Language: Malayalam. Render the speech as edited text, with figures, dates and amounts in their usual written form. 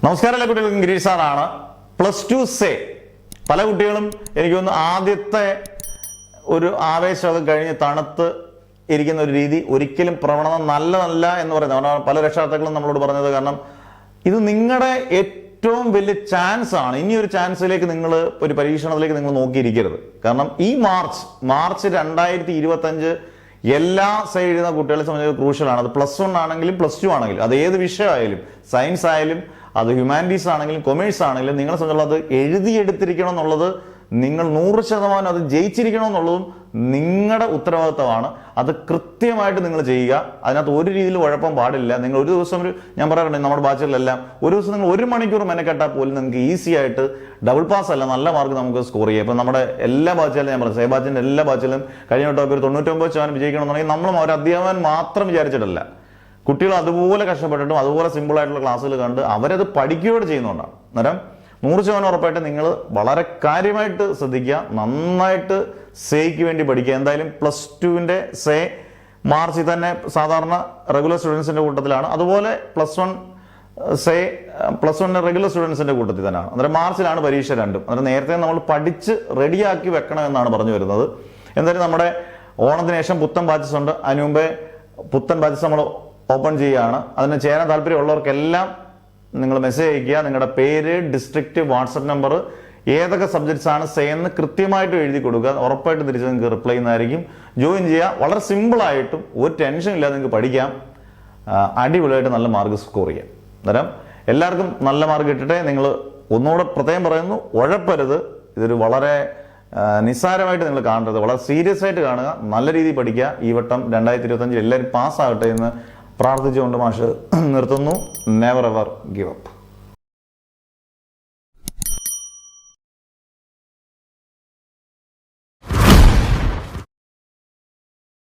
നമസ്കാരം, എല്ലാ കുട്ടികൾക്കും ഗിരീഷ് സാറാണ്. +2 സേ പല കുട്ടികളും എനിക്ക് തോന്നുന്നു ആദ്യത്തെ ഒരു ആവേശമൊക്കെ കഴിഞ്ഞ് തണുത്ത് ഇരിക്കുന്ന ഒരു രീതി ഒരിക്കലും പ്രവണത നല്ലതല്ല എന്ന് പറയുന്നത് പല രക്ഷാകർത്താക്കളും നമ്മളോട് പറഞ്ഞത്. കാരണം ഇത് നിങ്ങളുടെ ഏറ്റവും വലിയ ചാൻസ് ആണ്. ഇനി ഒരു ചാൻസിലേക്ക് നിങ്ങൾ ഒരു പരീക്ഷണത്തിലേക്ക് നിങ്ങൾ നോക്കിയിരിക്കരുത്. കാരണം ഈ മാർച്ച് 2025 എല്ലാ സൈഡിൽ നിന്ന് കുട്ടികളെ സംബന്ധിച്ച് ക്രൂഷ്യലാണ്. അത് +1 ആണെങ്കിലും +2 ആണെങ്കിലും, അത് ഏത് വിഷയമായാലും, സയൻസ് ആയാലും, അത് ഹ്യൂമാനിറ്റീസ് ആണെങ്കിലും കൊമേഴ്സ് ആണെങ്കിലും, നിങ്ങളെ സംബന്ധിച്ചുള്ള അത് എഴുതിയെടുത്തിരിക്കണം എന്നുള്ളത്, നിങ്ങൾ 100% അത് ജയിച്ചിരിക്കണം എന്നുള്ളതും നിങ്ങളുടെ ഉത്തരവാദിത്തമാണ്. അത് കൃത്യമായിട്ട് നിങ്ങൾ ചെയ്യുക. അതിനകത്ത് ഒരു രീതിയിൽ ഉഴപ്പം പാടില്ല. നിങ്ങൾ ഒരു ദിവസം ഞാൻ പറയാറുണ്ട്, നമ്മുടെ ബാച്ചുകളിലെല്ലാം ഒരു ദിവസം നിങ്ങൾ 1 മണിക്കൂർ മെനക്കെട്ടാൽ പോലും നിങ്ങൾക്ക് ഈസി ആയിട്ട് ഡബിൾ പാസ് അല്ല, നല്ല മാർക്ക് നമുക്ക് സ്കോർ ചെയ്യാം. ഇപ്പം നമ്മുടെ എല്ലാ ബാച്ചുകളിലും ഞാൻ പറഞ്ഞു, ബാച്ചിന്റെ എല്ലാ ബാച്ചിലും കഴിഞ്ഞ വട്ടം ഒരു 99% വിജയിക്കണമെന്നുണ്ടെങ്കിൽ നമ്മളും ഒരു അധ്യാപകൻ മാത്രം വിചാരിച്ചിട്ടല്ല, കുട്ടികൾ അതുപോലെ കഷ്ടപ്പെട്ടിട്ടും അതുപോലെ സിമ്പിൾ ആയിട്ടുള്ള ക്ലാസ്സുകൾ കണ്ട് അവരത് പഠിക്കുകയോടെ ചെയ്യുന്നതുകൊണ്ടാണ്. അന്നേരം 100% ഉറപ്പായിട്ട് നിങ്ങൾ വളരെ കാര്യമായിട്ട് ശ്രദ്ധിക്കുക, നന്നായിട്ട് സേക്ക് വേണ്ടി പഠിക്കുക. എന്തായാലും +2 സേ മാർച്ചിൽ തന്നെ സാധാരണ റെഗുലർ സ്റ്റുഡൻസിന്റെ കൂട്ടത്തിലാണ്. അതുപോലെ +1 സേ +1 റെഗുലർ സ്റ്റുഡൻസിന്റെ കൂട്ടത്തിൽ തന്നെയാണ്. അന്നേരം മാർച്ചിലാണ് പരീക്ഷ രണ്ടും. അന്നേരം നേരത്തെ നമ്മൾ പഠിച്ച് റെഡിയാക്കി വെക്കണം എന്നാണ് പറഞ്ഞു വരുന്നത്. എന്തായാലും നമ്മുടെ ഓണത്തിന് ശേഷം പുത്തൻ ബാച്ചസ് ഉണ്ട്. അതിനു മുമ്പേ പുത്തൻ ബാച്ചസ് നമ്മൾ ഓപ്പൺ ചെയ്യുകയാണ്. അതിന് ചേരാൻ താല്പര്യമുള്ളവർക്കെല്ലാം നിങ്ങൾ മെസ്സേജ് അയക്കുക. നിങ്ങളുടെ പേര്, ഡിസ്ട്രിക്റ്റ്, വാട്സപ്പ് നമ്പർ, ഏതൊക്കെ സബ്ജക്ട്സ് ആണ് സേന്ന് കൃത്യമായിട്ട് എഴുതി കൊടുക്കുക. ഉറപ്പായിട്ട് തിരിച്ച് നിങ്ങൾക്ക് റിപ്ലൈ ചെയ്യുന്നതായിരിക്കും. ജോയിൻ ചെയ്യുക. വളരെ സിമ്പിളായിട്ടും ഒരു ടെൻഷൻ ഇല്ലാതെ നിങ്ങൾക്ക് പഠിക്കാം. അടിപൊളിയായിട്ട് നല്ല മാർക്ക് സ്കോർ ചെയ്യാം. അന്നേരം എല്ലാവർക്കും നല്ല മാർക്ക് കിട്ടട്ടെ. നിങ്ങൾ ഒന്നുകൂടെ പ്രത്യേകം പറയുന്നു, ഉഴപ്പരുത്. ഇതൊരു വളരെ നിസ്സാരമായിട്ട് നിങ്ങൾ കാണരുത്, വളരെ സീരിയസ് ആയിട്ട് കാണുക. നല്ല രീതിയിൽ പഠിക്കുക. ഈ വട്ടം 2025 എല്ലാവരും പാസ്സാകട്ടെ എന്ന് പ്രാർത്ഥിച്ചുകൊണ്ട് മാഷ് നിർത്തുന്നു. Never ever give up.